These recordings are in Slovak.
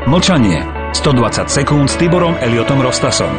Mlčanie. 120 sekúnd s Tiborom Eliotom Rostasom.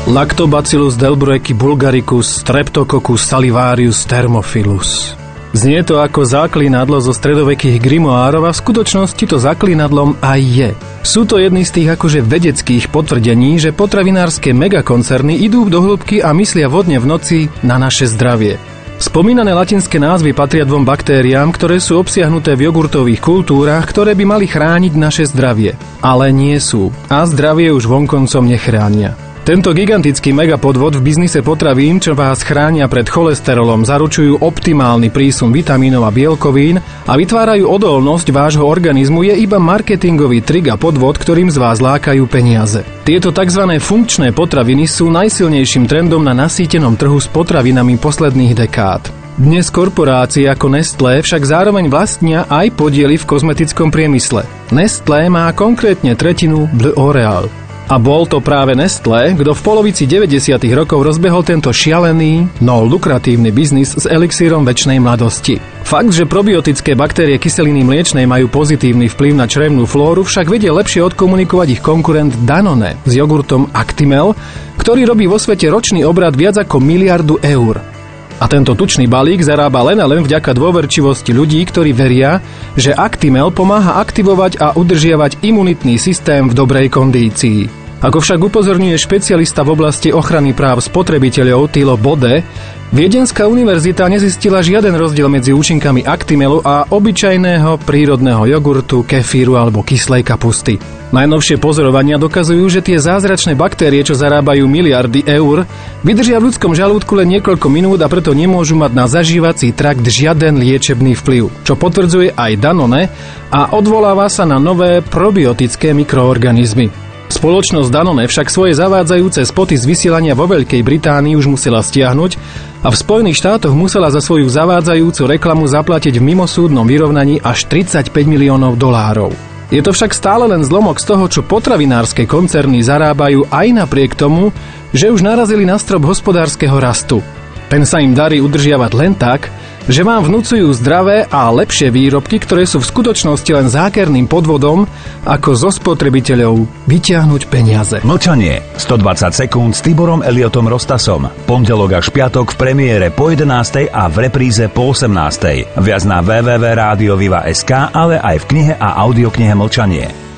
Lactobacillus delbrueckii bulgaricus, Streptococcus salivarius, Thermophilus. Znie to ako zaklínadlo zo stredovekých grimoárov a v skutočnosti to zaklínadlom aj je. Sú to jedny z tých akože vedeckých potvrdení, že potravinárske megakoncerny idú do hĺbky a myslia vodne v noci na naše zdravie. Spomínané latinské názvy patria dvom baktériám, ktoré sú obsiahnuté v jogurtových kultúrach, ktoré by mali chrániť naše zdravie. Ale nie sú. A zdravie už vonkoncom nechránia. Tento gigantický megapodvod v biznise potravín, čo vás chránia pred cholesterolom, zaručujú optimálny prísun vitamínov a bielkovín a vytvárajú odolnosť vášho organizmu, je iba marketingový trik a podvod, ktorým z vás lákajú peniaze. Tieto tzv. Funkčné potraviny sú najsilnejším trendom na nasýtenom trhu s potravinami posledných dekád. Dnes korporácie ako Nestlé však zároveň vlastnia aj podiely v kozmetickom priemysle. Nestlé má konkrétne tretinu L'Oréal. A bol to práve Nestlé, kto v polovici 90. rokov rozbehol tento šialený, no lukratívny biznis s elixírom večnej mladosti. Fakt, že probiotické baktérie kyseliny mliečnej majú pozitívny vplyv na črevnú flóru, však vedie lepšie odkomunikovať ich konkurent Danone s jogurtom Actimel, ktorý robí vo svete ročný obrat viac ako 1 miliardu eur. A tento tučný balík zarába len a len vďaka dôverčivosti ľudí, ktorí veria, že Actimel pomáha aktivovať a udržiavať imunitný systém v dobrej kondícii. Ako však upozorňuje špecialista v oblasti ochrany práv spotrebiteľov Thilo Bode, Viedenská univerzita nezistila žiaden rozdiel medzi účinkami Actimelu a obyčajného prírodného jogurtu, kefíru alebo kyslej kapusty. Najnovšie pozorovania dokazujú, že tie zázračné baktérie, čo zarábajú miliardy eur, vydržia v ľudskom žalúdku len niekoľko minút a preto nemôžu mať na zažívací trakt žiaden liečebný vplyv, čo potvrdzuje aj Danone a odvoláva sa na nové probiotické mikroorganizmy. Spoločnosť Danone však svoje zavádzajúce spoty z vysielania vo Veľkej Británii už musela stiahnuť a v Spojených štátoch musela za svoju zavádzajúcu reklamu zaplatiť v mimosúdnom vyrovnaní až $35 miliónov. Je to však stále len zlomok z toho, čo potravinárske koncerny zarábajú aj napriek tomu, že už narazili na strop hospodárskeho rastu. Ten sa im darí udržiavať len tak, že vám vnúcujú zdravé a lepšie výrobky, ktoré sú v skutočnosti len zákerným podvodom, ako zo spotrebiteľov vyťahnuť peniaze. Mlčanie. 120 sekúnd s Tiborom Eliotom Rostasom. Pondelok až piatok v premiére po 11. a v repríze po 18. Viac na www.radioviva.sk, ale aj v knihe a audioknihe Mlčanie.